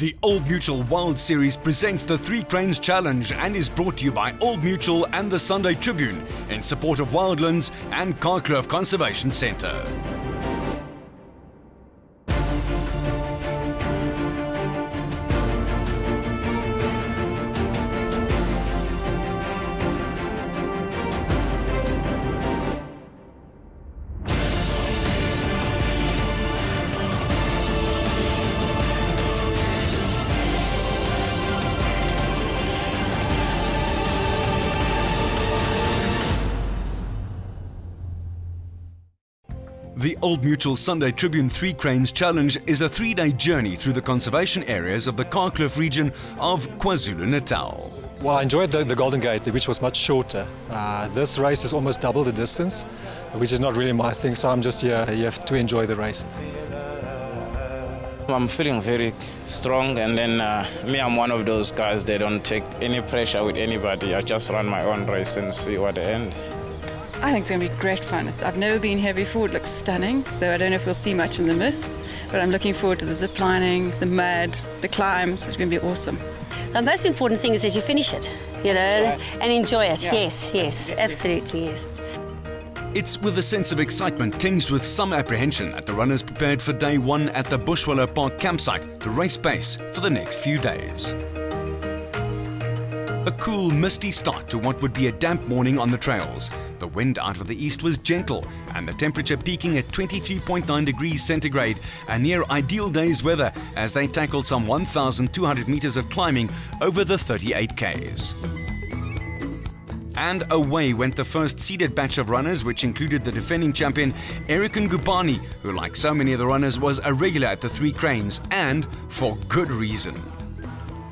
The Old Mutual Wild Series presents the Three Cranes Challenge and is brought to you by Old Mutual and the Sunday Tribune in support of Wildlands and Karkloof Conservation Centre. The Old Mutual Sunday Tribune Three Cranes Challenge is a 3-day journey through the conservation areas of the Karkloof region of KwaZulu-Natal. Well, I enjoyed the Golden Gate, which was much shorter. This race is almost double the distance, which is not really my thing, so I'm just here to enjoy the race. I'm feeling very strong, and then I'm one of those guys that don't take any pressure with anybody. I just run my own race and see what the end. I think it's going to be great fun. I've never been here before. It looks stunning, though I don't know if we'll see much in the mist. But I'm looking forward to the zip lining, the mud, the climbs. It's going to be awesome. The most important thing is that you finish it, you know, and enjoy it. Yeah. Yes, absolutely, yes. It's with a sense of excitement tinged with some apprehension that the runners prepared for day one at the Bushwallow Park campsite, the race base for the next few days. A cool, misty start to what would be a damp morning on the trails. The wind out of the east was gentle and the temperature peaking at 23.9 degrees centigrade, a near ideal day's weather as they tackled some 1,200 meters of climbing over the 38 Ks. And away went the first seeded batch of runners, which included the defending champion Eric Ngubani, who like so many of the runners was a regular at the Three Cranes, and for good reason.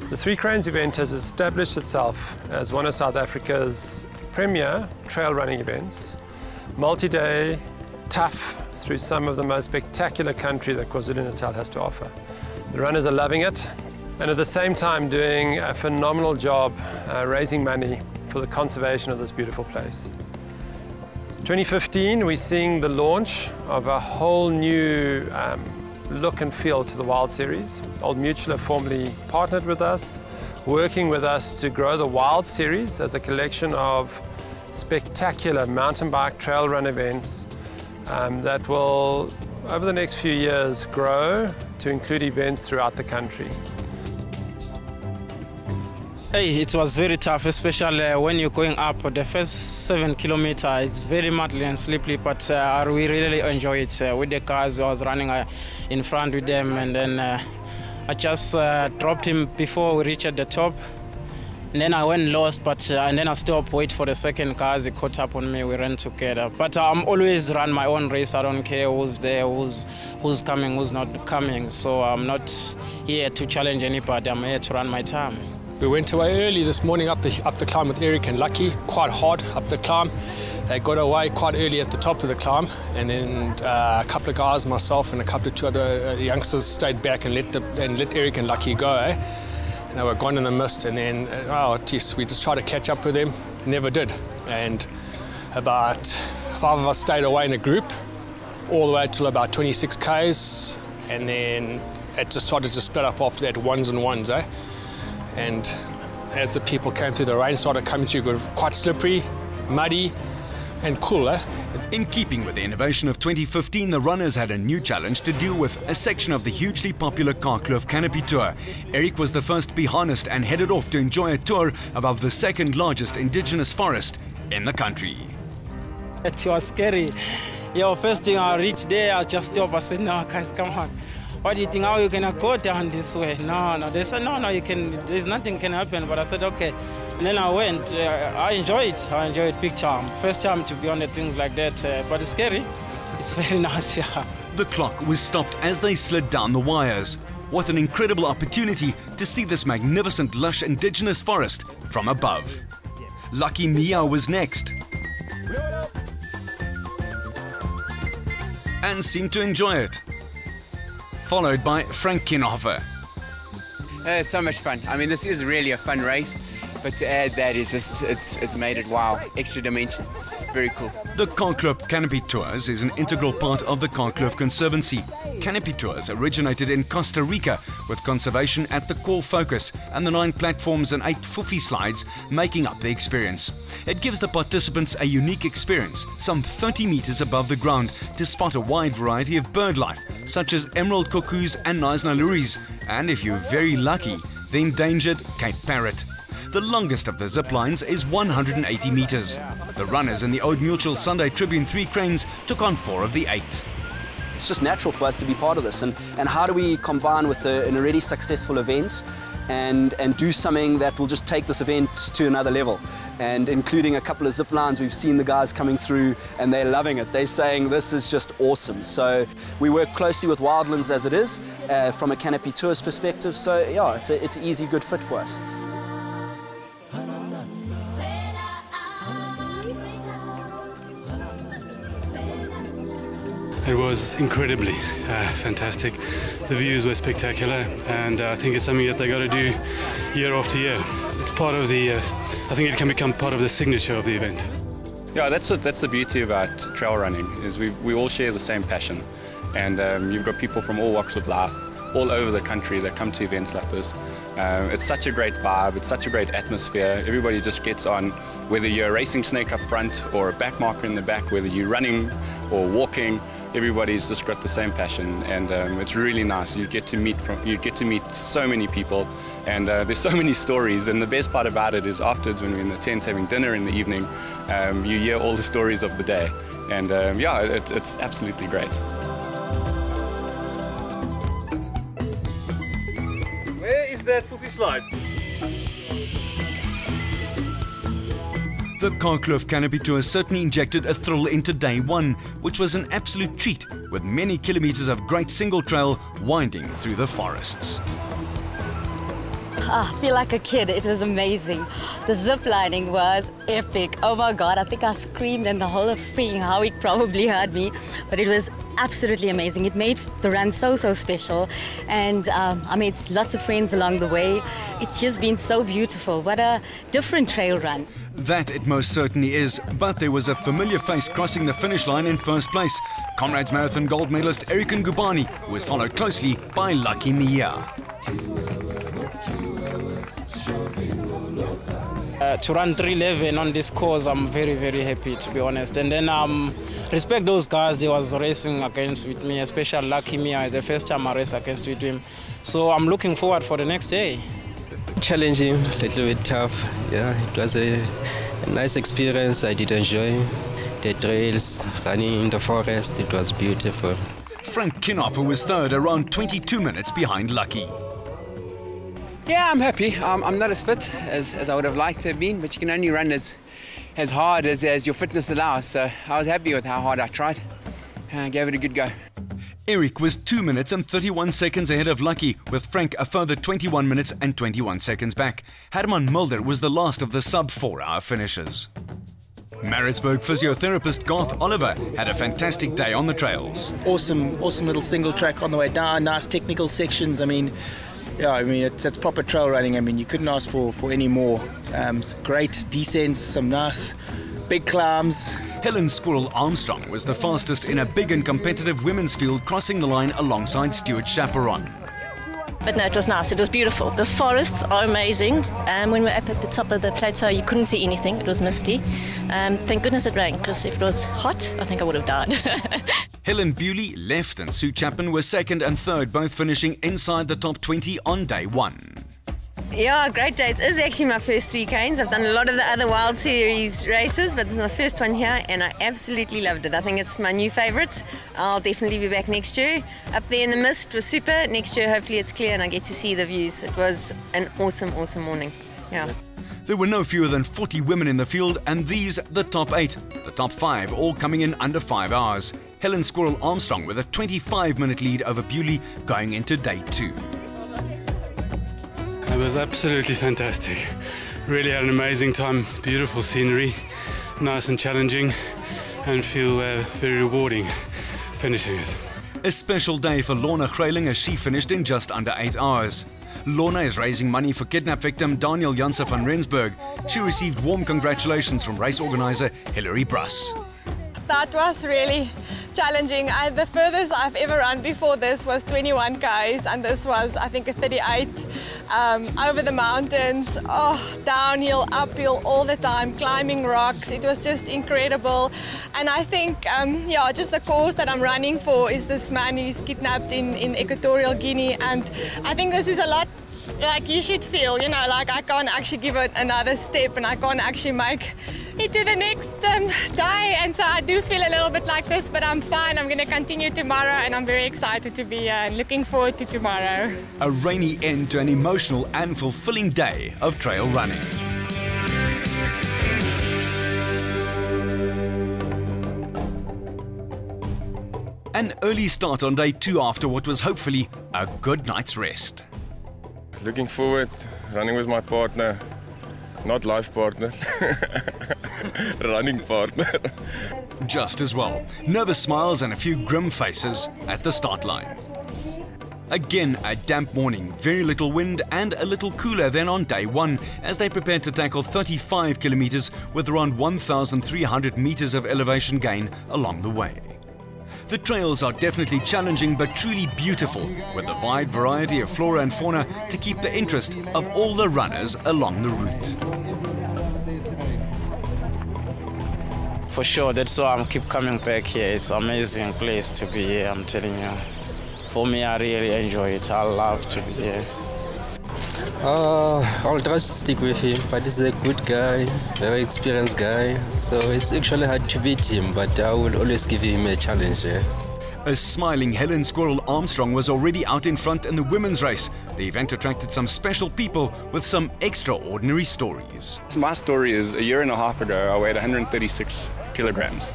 The Three Cranes event has established itself as one of South Africa's premier trail running events. Multi-day, tough, through some of the most spectacular country that KwaZulu-Natal has to offer. The runners are loving it, and at the same time doing a phenomenal job raising money for the conservation of this beautiful place. 2015, we're seeing the launch of a whole new look and feel to the Wild Series. Old Mutual have formally partnered with us, working with us to grow the Wild Series as a collection of spectacular mountain bike trail run events that will, over the next few years, grow to include events throughout the country. Hey, it was very tough, especially when you're going up. The first 7 kilometers, it's very muddy and slippery, but we really enjoy it. With the cars, I was running in front with them, and then I just dropped him before we reached the top. And then I went lost, and then I stopped, wait for the second car. He caught up on me, we ran together. But I'm always run my own race. I don't care who's there, who's coming, who's not coming. So I'm not here to challenge anybody, I'm here to run my time. We went away early this morning up the climb with Eric and Lucky, quite hard up the climb. They got away quite early at the top of the climb, and then a couple of guys, myself and a couple of two other youngsters stayed back and let Eric and Lucky go. And they were gone in the mist, and then we just tried to catch up with them, never did. And about 5 of us stayed away in a group, all the way till about 26 Ks, and then it just started to split up after that, ones and ones, eh? And as the people came through, the rain started coming through, quite slippery, muddy and cool. In keeping with the innovation of 2015, the runners had a new challenge to deal with, a section of the hugely popular Karkloof Canopy Tour. Eric was the first to be harnessed and headed off to enjoy a tour above the second largest indigenous forest in the country. It was scary. First thing I reached there, I just stopped. I said, no, guys, come on. What do you think? How are you gonna go down this way? No. They said, no, you can. There's nothing can happen. But I said, okay. And then I went. I enjoy it. I enjoy it big time. First time to be on things like that. But it's scary. It's very nice, yeah. The clock was stopped as they slid down the wires. What an incredible opportunity to see this magnificent, lush indigenous forest from above. Lucky Mia was next, and seemed to enjoy it, followed by Frank Kinhofer. It's so much fun. I mean, this is really a fun race. but to add that is just, it's made it wow, extra dimension. It's very cool. The Karkloof Canopy Tours is an integral part of the Karkloof Conservancy. Canopy Tours originated in Costa Rica with conservation at the core focus and the 9 platforms and 8 foofy slides making up the experience. It gives the participants a unique experience, some 30 meters above the ground, to spot a wide variety of bird life, such as emerald cuckoos and Naisnaluris, and if you're very lucky, the endangered Cape Parrot. The longest of the zip lines is 180 meters. The runners in the Old Mutual Sunday Tribune 3 cranes took on 4 of the 8. It's just natural for us to be part of this, and how do we combine with an already successful event and do something that will just take this event to another level, and including a couple of zip lines. We've seen the guys coming through and they're loving it. They're saying this is just awesome. So we work closely with Wildlands as it is from a Canopy Tours perspective, so yeah, it's an easy, good fit for us. It was incredibly fantastic. The views were spectacular, and I think it's something that they got to do year after year. It's part of the, I think it can become part of the signature of the event. Yeah, that's the beauty about trail running, is we all share the same passion, and you've got people from all walks of life, all over the country that come to events like this. It's such a great vibe, it's such a great atmosphere. Everybody just gets on, whether you're a racing snake up front or a back marker in the back, whether you're running or walking. Everybody's just got the same passion, and it's really nice. You get to meet so many people, and there's so many stories. And the best part about it is afterwards, when we're in the tent having dinner in the evening, you hear all the stories of the day, and yeah, it's absolutely great. Where is that foofy slide? The Karkloof Canopy Tour certainly injected a thrill into day 1, which was an absolute treat, with many kilometers of great single trail winding through the forests. I feel like a kid. It was amazing. The zip lining was epic. Oh my God, I think I screamed and the whole of freaking Howick probably heard me. But it was absolutely amazing. It made the run so special. And I made lots of friends along the way. It's just been so beautiful. What a different trail run. That it most certainly is, but there was a familiar face crossing the finish line in first place. Comrades Marathon gold medalist Eric Ngubani, who was followed closely by Lucky Mia. To run 3:11 on this course, I'm very happy, to be honest. And then respect those guys they was racing against with me, especially Lucky Mia. The first time I raced against with him. So I'm looking forward for the next day. Challenging, a little bit tough. Yeah, it was a nice experience. I did enjoy the trails, running in the forest. It was beautiful. Frank Kinoffer was third, around 22 minutes behind Lucky. Yeah, I'm happy. I'm not as fit as I would have liked to have been, but you can only run as hard as your fitness allows. So I was happy with how hard I tried. I gave it a good go. Eric was 2 minutes and 31 seconds ahead of Lucky, with Frank a further 21 minutes and 21 seconds back. Herman Mulder was the last of the sub-4-hour finishers. Maritzburg physiotherapist Garth Oliver had a fantastic day on the trails. Awesome little single track on the way down, nice technical sections. I mean, that's proper trail running. I mean, you couldn't ask for any more. Great descents, some nice big climbs. Helen Squirrel Armstrong was the fastest in a big and competitive women's field, crossing the line alongside Stuart Chaperon. But no, it was nice. It was beautiful. The forests are amazing. When we were up at the top of the plateau, you couldn't see anything. It was misty. Thank goodness it rained, because if it was hot, I think I would have died. Helen Bewley left and Sue Chapman were second and third, both finishing inside the top 20 on day 1. Yeah, great day. It is actually my first 3 canes. I've done a lot of the other Wild Series races, but this is my first one here, and I absolutely loved it. I think it's my new favourite. I'll definitely be back next year. Up there in the mist was super. Next year, hopefully it's clear and I get to see the views. It was an awesome morning. Yeah. There were no fewer than 40 women in the field, and these the top 8. The top 5 all coming in under 5 hours. Helen Squirrel Armstrong with a 25-minute lead over Bewley going into day 2. It was absolutely fantastic. Really had an amazing time, beautiful scenery, nice and challenging, and feel very rewarding finishing it. A special day for Lorna Grayling as she finished in just under 8 hours. Lorna is raising money for kidnap victim Daniel Janse van Rensburg. She received warm congratulations from race organizer Hilary Bruss. That was really challenging. The furthest I've ever run before this was 21 k's, and this was, I think, a 38 over the mountains, downhill, uphill all the time, climbing rocks. It was just incredible. And I think, just the cause that I'm running for is this man who's kidnapped in Equatorial Guinea, and I think this is a lot like you should feel, like I can't actually give it another step and I can't actually make it to the next day, and so I do feel a little bit like this, but I'm fine. I'm going to continue tomorrow, and I'm very excited to be looking forward to tomorrow. A rainy end to an emotional and fulfilling day of trail running. An early start on day 2 after what was hopefully a good night's rest. Looking forward, running with my partner. Not life partner, running partner. Just as well. Nervous smiles and a few grim faces at the start line. Again, a damp morning, very little wind and a little cooler than on day 1 as they prepared to tackle 35 kilometers with around 1,300 meters of elevation gain along the way. The trails are definitely challenging but truly beautiful, with a wide variety of flora and fauna to keep the interest of all the runners along the route. For sure, that's why I keep coming back here. It's an amazing place to be here, I'm telling you. For me, I really enjoy it. I love to be here. I'll try to stick with him, but he's a good guy, very experienced guy. So it's actually hard to beat him, but I will always give him a challenge. Yeah. A smiling Helen Squirrel Armstrong was already out in front in the women's race. The event attracted some special people with some extraordinary stories. My story is a year and a half ago, I weighed 136 kilograms.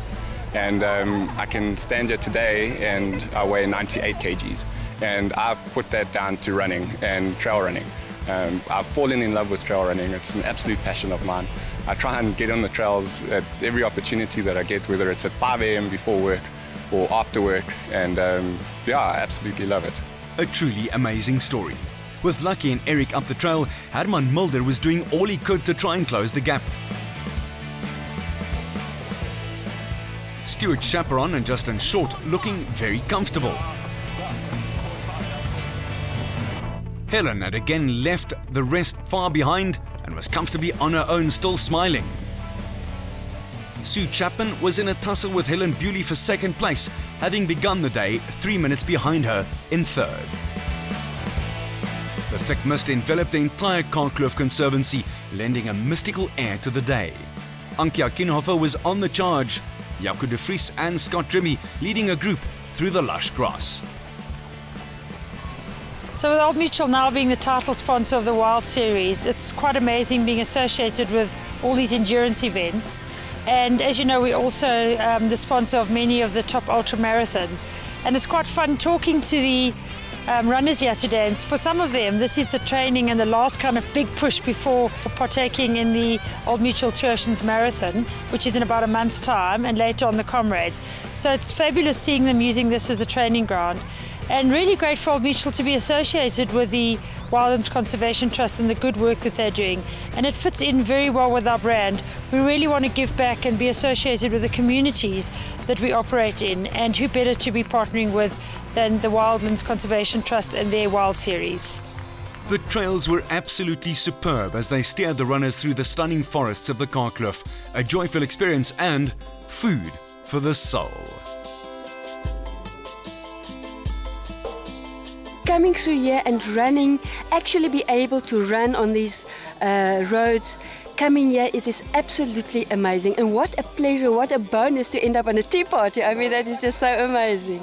And I can stand here today and I weigh 98 kgs. And I've put that down to running and trail running. I've fallen in love with trail running. It's an absolute passion of mine. I try and get on the trails at every opportunity that I get, whether it's at 5 a.m. before work or after work, and I absolutely love it. A truly amazing story. With Lucky and Eric up the trail, Herman Mulder was doing all he could to try and close the gap. Stuart Chaperon and Justin Short looking very comfortable. Helen had again left the rest far behind and was comfortably on her own, still smiling. Sue Chapman was in a tussle with Helen Bewley for second place, having begun the day 3 minutes behind her in third. The thick mist enveloped the entire Karkloof Conservancy, lending a mystical air to the day. Ankia Kinhofer was on the charge, Jaco de Vries and Scott Drimmy leading a group through the lush grass. So with Old Mutual now being the title sponsor of the Wild Series, it's quite amazing being associated with all these endurance events. And as you know, we're also the sponsor of many of the top ultra marathons. And it's quite fun talking to the runners here today. And for some of them, this is the training and the last kind of big push before partaking in the Old Mutual Two Oceans Marathon, which is in about a month's time, and later on the Comrades. So it's fabulous seeing them using this as a training ground. And really great for Old Mutual to be associated with the Wildlands Conservation Trust and the good work that they're doing. And it fits in very well with our brand. We really want to give back and be associated with the communities that we operate in, and who better to be partnering with than the Wildlands Conservation Trust and their Wild Series. The trails were absolutely superb as they steered the runners through the stunning forests of the Karkloof, a joyful experience and food for the soul. Coming through here and running, actually be able to run on these roads, coming here, it is absolutely amazing. And what a pleasure, what a bonus to end up on a tea party. I mean, that is just so amazing.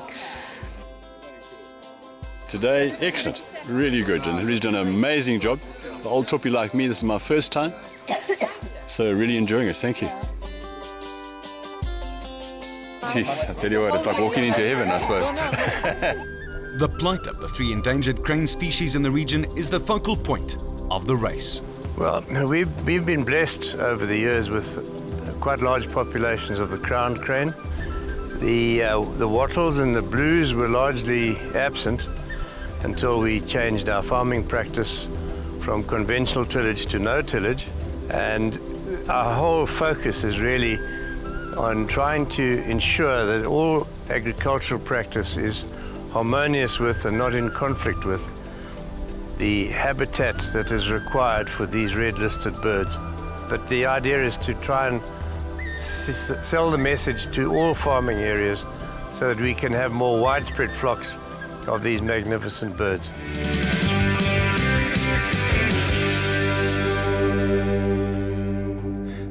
Today, excellent, really good, and he's done an amazing job. The old toppy like me, this is my first time, so really enjoying it, thank you. Gee, I tell you what, it's like walking into heaven, I suppose. The plight of the 3 endangered crane species in the region is the focal point of the race. Well, we've been blessed over the years with quite large populations of the crowned crane. The wattles and the blues were largely absent, until we changed our farming practice from conventional tillage to no tillage. And our whole focus is really on trying to ensure that all agricultural practice is harmonious with and not in conflict with the habitat that is required for these red-listed birds. But the idea is to try and sell the message to all farming areas so that we can have more widespread flocks of these magnificent birds.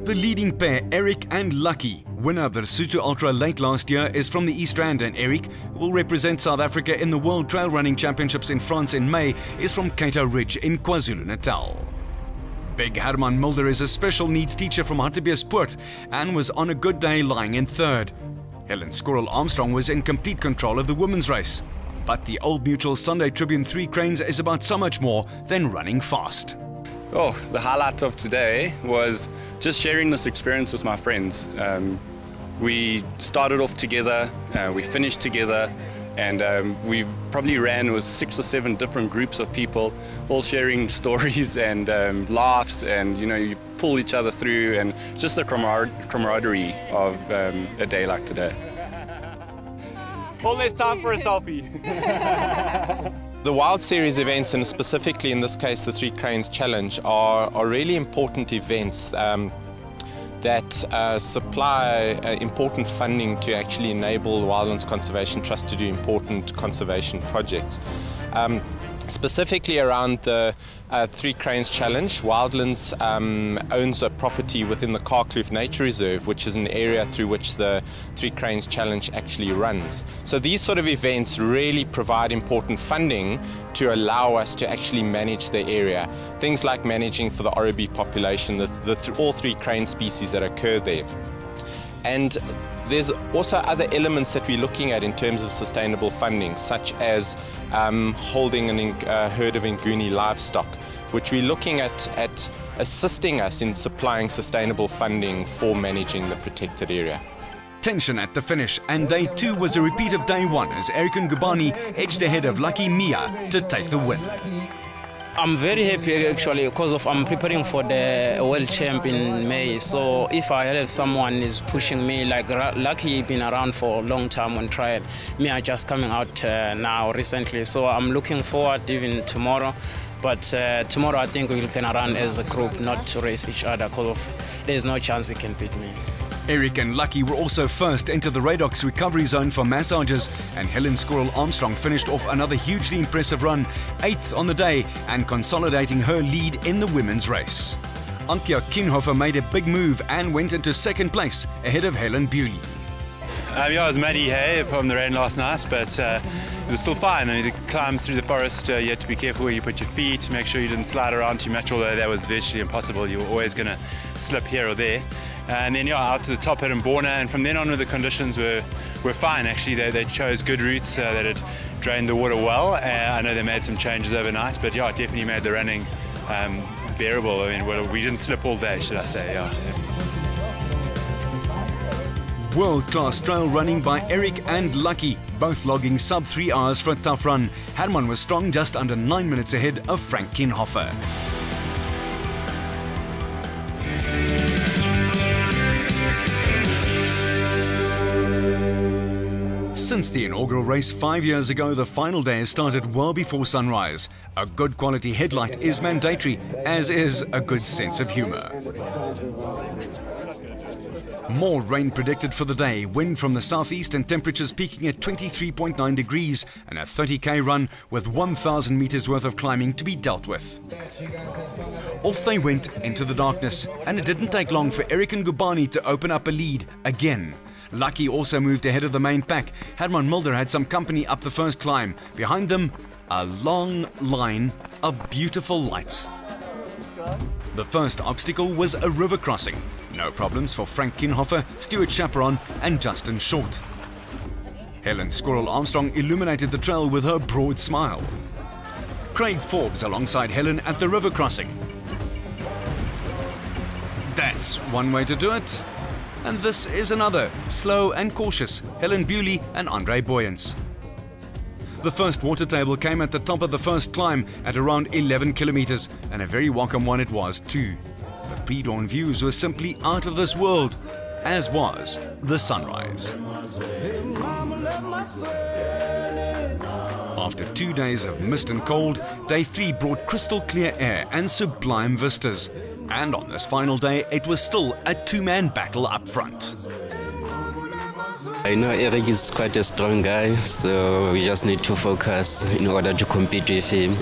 The leading pair, Eric and Lucky, winner of the Lesotho Ultra late last year, is from the East Rand, and Eric, who will represent South Africa in the World Trail Running Championships in France in May, is from Cato Ridge in KwaZulu-Natal. Big Herman Mulder is a special needs teacher from Hartbeespoort and was on a good day lying in third. Helen Squirrel Armstrong was in complete control of the women's race. But the Old Mutual Sunday Tribune 3 Cranes is about so much more than running fast. Oh, the highlight of today was just sharing this experience with my friends. We started off together, we finished together, and we probably ran with 6 or 7 different groups of people, all sharing stories and laughs, and you pull each other through, and just the camaraderie of a day like today. All this time for a selfie. The Wild Series events, and specifically in this case the 3 Cranes Challenge, are really important events that supply important funding to actually enable the Wildlands Conservation Trust to do important conservation projects. Specifically around the 3 Cranes Challenge, Wildlands owns a property within the Karkloof Nature Reserve, which is an area through which the 3 Cranes Challenge actually runs. So these sort of events really provide important funding to allow us to actually manage the area. Things like managing for the Orobi population, all 3 crane species that occur there. And there's also other elements that we're looking at in terms of sustainable funding, such as holding a herd of Nguni livestock, which we're looking at assisting us in supplying sustainable funding for managing the protected area. Tension at the finish, and day 2 was a repeat of day 1 as Eric Ngubani edged ahead of Lucky Mia to take the win. I'm very happy actually because I'm preparing for the World Champ in May. So if I have someone is pushing me, like Lucky been around for a long time on trial, me are just coming out now recently. So I'm looking forward even tomorrow. But tomorrow I think we can run as a group, not to race each other, because there's no chance he can beat me. Eric and Lucky were also first into the Radox recovery zone for massages, and Helen Squirrel Armstrong finished off another hugely impressive run, 8th on the day and consolidating her lead in the women's race. Antje Kienhofer made a big move and went into 2nd place ahead of Helen Bewley. Yeah, it was muddy from the rain last night, but it was still fine. I mean, the climbs through the forest, you had to be careful where you put your feet, make sure you didn't slide around too much, although that was virtually impossible. You were always going to slip here or there. And then out to the top at Mbona, and from then on the conditions were fine actually. They chose good routes that had drained the water well. I know they made some changes overnight, but yeah, it definitely made the running bearable. I mean, we didn't slip all day, should I say, yeah. World-class trail running by Eric and Lucky, both logging sub 3 hours for a tough run. Herman was strong, just under 9 minutes ahead of Frank Kienhofer. Since the inaugural race 5 years ago, the final day has started well before sunrise. A good quality headlight is mandatory, as is a good sense of humour. More rain predicted for the day, wind from the southeast and temperatures peaking at 23.9 degrees and a 30k run with 1,000 meters worth of climbing to be dealt with. Off they went into the darkness, and it didn't take long for Eric Ngubani to open up a lead again. Lucky also moved ahead of the main pack. Herman Mulder had some company up the first climb. Behind them, a long line of beautiful lights. The first obstacle was a river crossing. No problems for Frank Kienhofer, Stuart Chaperon and Justin Short. Helen Squirrel Armstrong illuminated the trail with her broad smile. Craig Forbes alongside Helen at the river crossing. That's one way to do it. And this is another, slow and cautious, Helen Bewley and Andre Boyens. The first water table came at the top of the first climb at around 11 kilometers, and a very welcome one it was too. The pre-dawn views were simply out of this world, as was the sunrise. After 2 days of mist and cold, day 3 brought crystal clear air and sublime vistas. And on this final day, it was still a two-man battle up front. I know Eric is quite a strong guy, so we just need to focus in order to compete with him.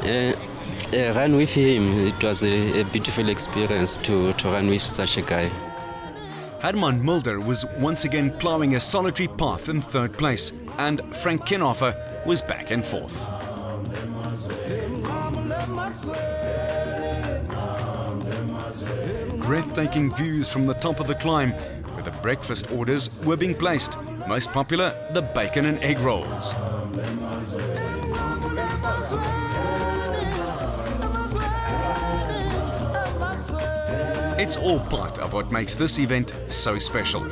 Run with him, it was a beautiful experience to run with such a guy. Herman Mulder was once again ploughing a solitary path in third place, and Frank Kinhofer was back and forth. Breathtaking views from the top of the climb, where the breakfast orders were being placed. Most popular, the bacon and egg rolls. It's all part of what makes this event so special.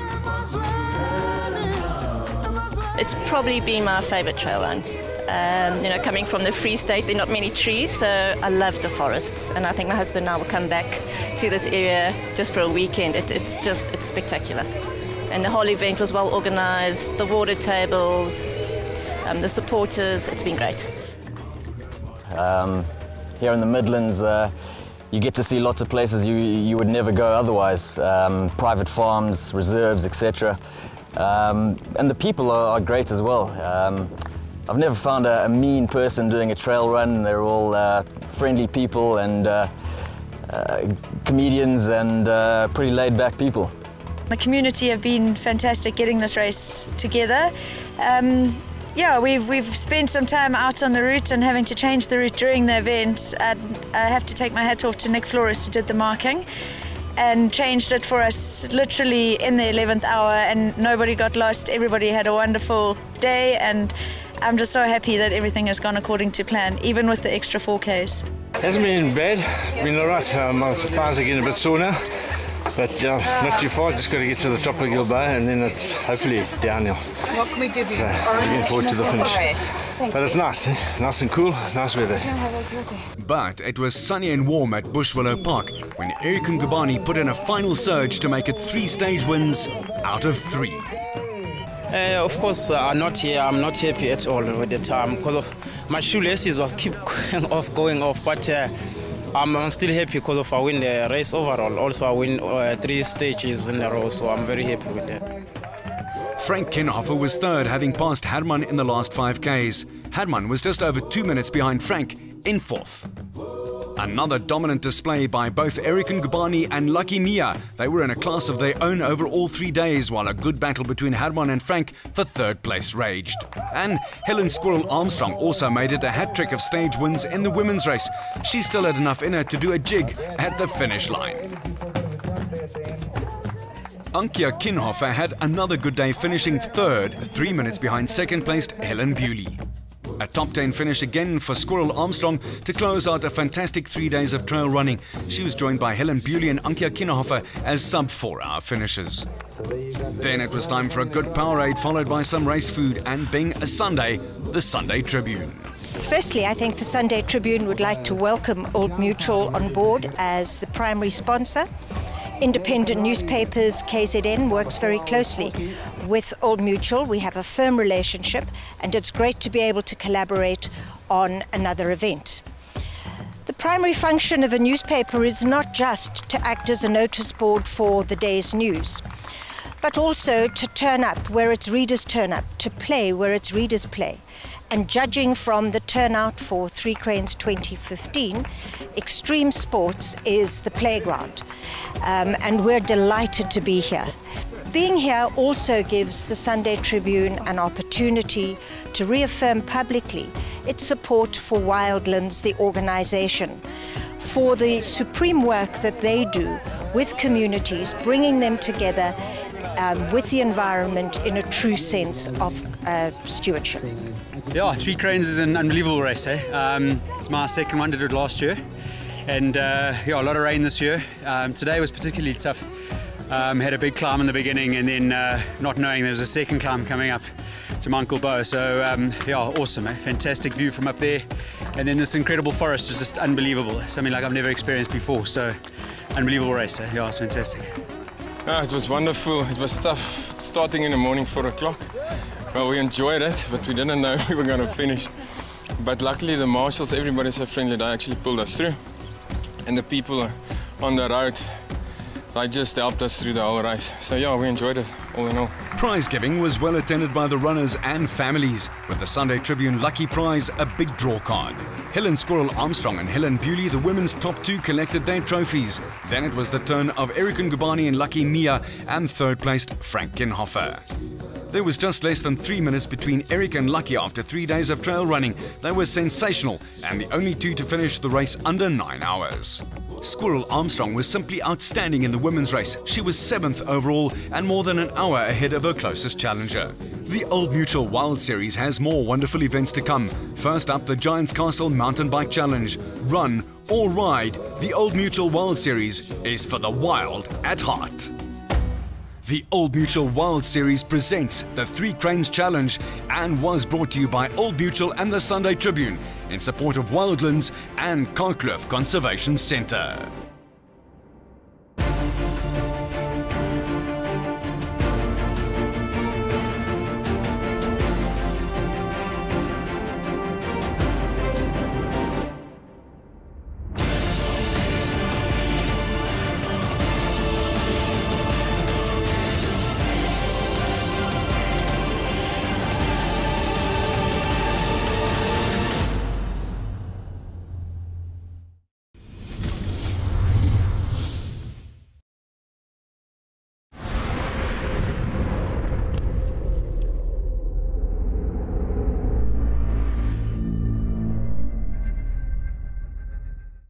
It's probably been my favourite trail run. You know, coming from the Free State, there are not many trees, so I love the forests. And I think my husband and I will come back to this area just for a weekend. It's spectacular. And the whole event was well organised, the water tables, the supporters, it's been great. Here in the Midlands, you get to see lots of places you would never go otherwise. Private farms, reserves, etc. And the people are great as well. I've never found a mean person doing a trail run. They're all friendly people and comedians and pretty laid-back people. The community have been fantastic getting this race together. Yeah, we've spent some time out on the route and having to change the route during the event. I have to take my hat off to Nick Flores, who did the marking and changed it for us literally in the 11th hour, and nobody got lost. Everybody had a wonderful day, and I'm just so happy that everything has gone according to plan, even with the extra 4Ks. Hasn't been bad, been all right. My thighs are getting a bit sore now, but not too far, just got to get to the top of Gilboa and then it's hopefully downhill. What can we give you? So, looking forward to the finish. But it's nice, nice and cool, nice weather. But it was sunny and warm at Bushwillow Park when Eric Ngubane put in a final surge to make it 3 stage wins out of 3. Of course, I'm not happy at all with the time because of my shoelaces was keep going off. But I'm still happy because of I win the race overall. Also, I win 3 stages in a row, so I'm very happy with that. Frank Kinhofer was third, having passed Herman in the last 5Ks. Herman was just over 2 minutes behind Frank in fourth. Another dominant display by both Eric Ngubane and Lucky Mia. They were in a class of their own over all 3 days, while a good battle between Herman and Frank for third place raged. And Helen Squirrel Armstrong also made it a hat-trick of stage wins in the women's race. She still had enough in her to do a jig at the finish line. Ankia Kinhofer had another good day, finishing third, 3 minutes behind second-placed Helen Bewley. A top 10 finish again for Squirrel Armstrong to close out a fantastic 3 days of trail running. She was joined by Helen Bewley and Ankia Kinhofer as sub-4-hour finishers. Then it was time for a good Powerade, followed by some race food, and being a Sunday, the Sunday Tribune. Firstly, I think the Sunday Tribune would like to welcome Old Mutual on board as the primary sponsor. Independent newspapers, KZN, works very closely with Old Mutual. We have a firm relationship, and it's great to be able to collaborate on another event. The primary function of a newspaper is not just to act as a notice board for the day's news, but also to turn up where its readers turn up, to play where its readers play. And judging from the turnout for 3 Cranes 2015, extreme sports is the playground. And we're delighted to be here. Being here also gives the Sunday Tribune an opportunity to reaffirm publicly its support for Wildlands, the organisation, for the supreme work that they do with communities, bringing them together with the environment in a true sense of stewardship. Yeah, 3 Cranes is an unbelievable race. It's my second one, did it last year. And yeah, a lot of rain this year. Today was particularly tough. Had a big climb in the beginning, and then not knowing there was a second climb coming up. to my Uncle Bo. So yeah, awesome, fantastic view from up there. And then this incredible forest is just unbelievable. Something like I've never experienced before. So unbelievable race. Yeah, it's fantastic. It was wonderful. It was tough starting in the morning, 4 o'clock. Well, we enjoyed it, but we didn't know we were going to finish. But luckily the marshals, everybody's so friendly, they actually pulled us through. And the people on the road, they just helped us through the whole race. So yeah, we enjoyed it, all in all. Prize giving was well attended by the runners and families, with the Sunday Tribune Lucky Prize a big draw card. Helen Squirrel Armstrong and Helen Bewley, the women's top 2, collected their trophies. Then it was the turn of Eric Ngubani and Lucky Mia, and third placed Frank Kinhoffer. There was just less than 3 minutes between Eric and Lucky after 3 days of trail running. They were sensational and the only 2 to finish the race under 9 hours. Squirrel Armstrong was simply outstanding in the women's race. She was 7th overall and more than an hour ahead of her closest challenger. The Old Mutual Wild Series has more wonderful events to come. First up, the Giants Castle Mountain Bike Challenge. Run or ride, the Old Mutual Wild Series is for the wild at heart. The Old Mutual Wild Series presents the 3 Cranes Challenge and was brought to you by Old Mutual and the Sunday Tribune in support of Wildlands and Karkloof Conservation Centre.